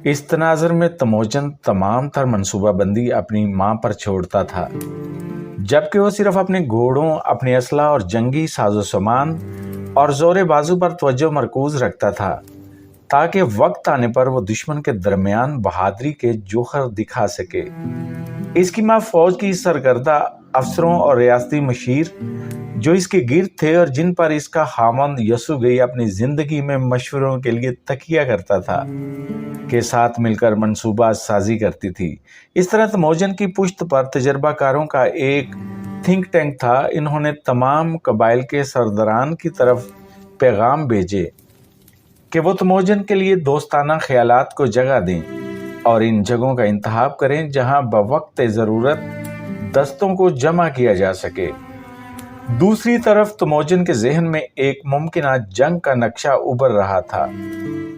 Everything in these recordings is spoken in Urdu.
اس تناظر میں تموجن تمام تر منصوبہ بندی اپنی ماں پر چھوڑتا تھا، جبکہ وہ صرف اپنے گھوڑوں، اپنے اسلحہ اور جنگی ساز و سامان اور زور بازو پر توجہ مرکوز رکھتا تھا تاکہ وقت آنے پر وہ دشمن کے درمیان بہادری کے جوہر دکھا سکے۔ اس کی ماں فوج کی سرکردہ افسروں اور ریاستی مشیر جو اس کے گرد تھے اور جن پر اس کا خاوند یسوع اپنی زندگی میں مشوروں کے لیے تکیہ کرتا تھا، کے ساتھ مل کر منصوبہ سازی کرتی تھی۔ اس طرح تموجن کی پشت پر تجربہ کاروں کا ایک تھنک ٹینک تھا۔ انہوں نے تمام قبائل کے سرداران کی طرف پیغام بھیجے کہ وہ تموجن کے لیے دوستانہ خیالات کو جگہ دیں اور ان جگہوں کا انتخاب کریں جہاں بوقت ضرورت دستوں کو جمع کیا جا سکے۔ دوسری طرف تموجن کے ذہن میں ایک ممکنہ جنگ کا نقشہ ابھر رہا تھا۔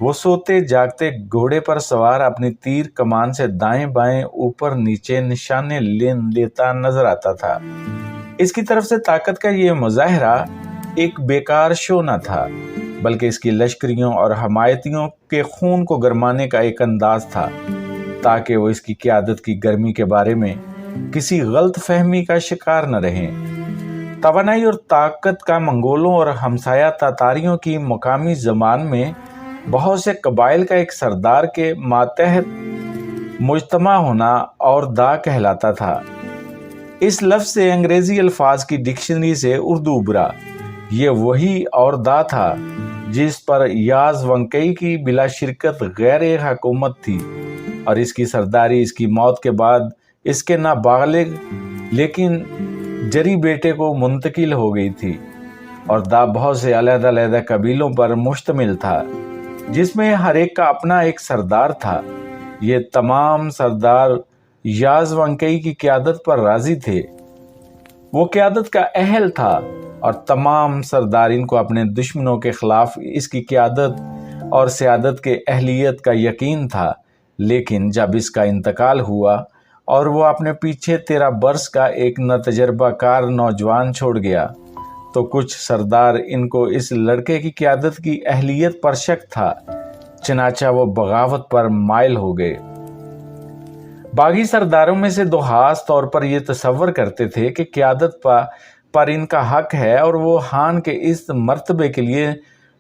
وہ سوتے جاگتے گھوڑے پر سوار اپنی تیر کمان سے دائیں بائیں اوپر نیچے نشانے لیتا نظر آتا تھا۔ اس کی طرف سے طاقت کا یہ مظاہرہ ایک بیکار شو نہ تھا، بلکہ اس کی لشکریوں اور حمایتیوں کے خون کو گرمانے کا ایک انداز تھا تاکہ وہ اس کی قیادت کی گرمی کے بارے میں کسی غلط فہمی کا شکار نہ رہیں۔ توانائی اور طاقت کا منگولوں اور ہمسایہ تاتاریوں کی مقامی زبان میں بہت سے قبائل کا ایک سردار کے ماتحت مجتمع ہونا اور دا کہلاتا تھا۔ اس لفظ سے انگریزی الفاظ کی ڈکشنری سے اردو ابھرا۔ یہ وہی اور دا تھا جس پر یاز ونکئی کی بلا شرکت غیر حکومت تھی اور اس کی سرداری اس کی موت کے بعد اس کے نابالغ لیکن جری بیٹے کو منتقل ہو گئی تھی، اور دا بہت سے علیحدہ علیحدہ قبیلوں پر مشتمل تھا جس میں ہر ایک کا اپنا ایک سردار تھا۔ یہ تمام سردار یاز ونکئی کی قیادت پر راضی تھے۔ وہ قیادت کا اہل تھا اور تمام سردارین کو اپنے دشمنوں کے خلاف اس کی قیادت اور سیادت کے اہلیت کا یقین تھا۔ لیکن جب اس کا انتقال ہوا اور وہ اپنے پیچھے 13 برس کا ایک ناتجربہ کار نوجوان چھوڑ گیا تو کچھ سردار ان کو اس لڑکے کی قیادت کی اہلیت پر شک تھا، چنانچہ وہ بغاوت پر مائل ہو گئے۔ باغی سرداروں میں سے 2 خاص طور پر یہ تصور کرتے تھے کہ قیادت پر ان کا حق ہے اور وہ خان کے اس مرتبے کے لیے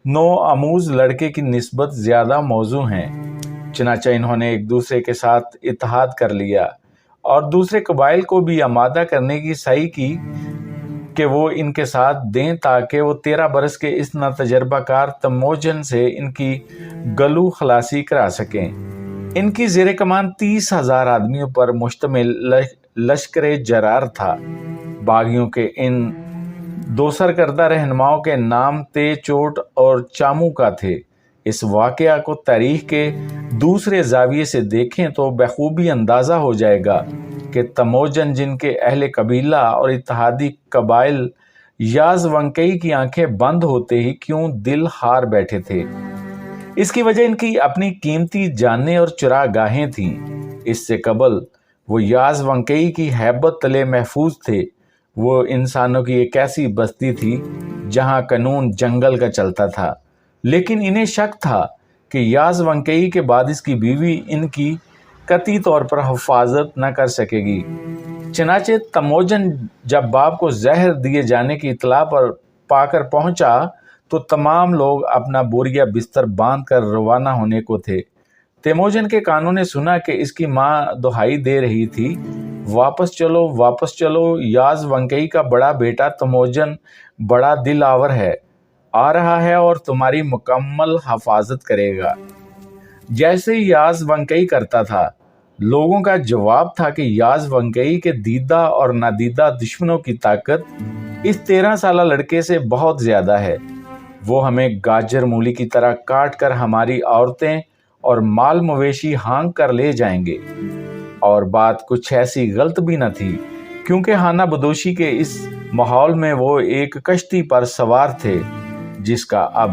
نو آموز لڑکے کی نسبت زیادہ موزوں ہیں۔ چنانچہ انہوں نے ایک دوسرے کے ساتھ اتحاد کر لیا اور دوسرے قبائل کو بھی آمادہ کرنے کی سعی کی کہ وہ ان کے ساتھ دیں تاکہ وہ 13 برس کے اس ناتجربہ کار تموجن سے ان کی گلو خلاصی کرا سکیں۔ ان کی زیر کمان 30,000 آدمیوں پر مشتمل لشکر جرار تھا۔ باغیوں کے ان 2 سرکردہ رہنماؤں کے نام تے چوٹ اور چاموکا تھے۔ اس واقعہ کو تاریخ کے دوسرے زاویے سے دیکھیں تو بخوبی اندازہ ہو جائے گا کہ تموجن جن کے اہل قبیلہ اور اتحادی قبائل یاز ونکئی کی آنکھیں بند ہوتے ہی کیوں دل ہار بیٹھے تھے۔ اس کی وجہ ان کی اپنی قیمتی جانیں اور چراگاہیں تھیں۔ اس سے قبل وہ یاز ونکئی کی ہیبت تلے محفوظ تھے۔ وہ انسانوں کی ایک ایسی بستی تھی جہاں قانون جنگل کا چلتا تھا، لیکن انہیں شک تھا کہ یاز ونکئی کے بعد اس کی بیوی ان کی قطعی طور پر حفاظت نہ کر سکے گی۔ چنانچہ تموجن جب باپ کو زہر دیے جانے کی اطلاع پر پا کر پہنچا تو تمام لوگ اپنا بوریا بستر باندھ کر روانہ ہونے کو تھے۔ تموجن کے کانوں نے سنا کہ اس کی ماں دہائی دے رہی تھی، واپس چلو، واپس چلو، یاز ونکئی کا بڑا بیٹا تموجن بڑا دل آور ہے، آ رہا ہے اور تمہاری مکمل حفاظت کرے گا، جیسے یاز ونکئی کرتا تھا۔ لوگوں کا جواب تھا کہ یاز ونکئی کے دیدہ اور نادیدہ دشمنوں کی طاقت اس 13 سالہ لڑکے سے بہت زیادہ ہے۔ وہ ہمیں گاجر مولی کی طرح کاٹ کر ہماری عورتیں اور مال مویشی ہانک کر لے جائیں گے۔ اور بات کچھ ایسی غلط بھی نہ تھی، کیونکہ خانہ بدوشی کے اس ماحول میں وہ ایک کشتی پر سوار تھے جس کا اب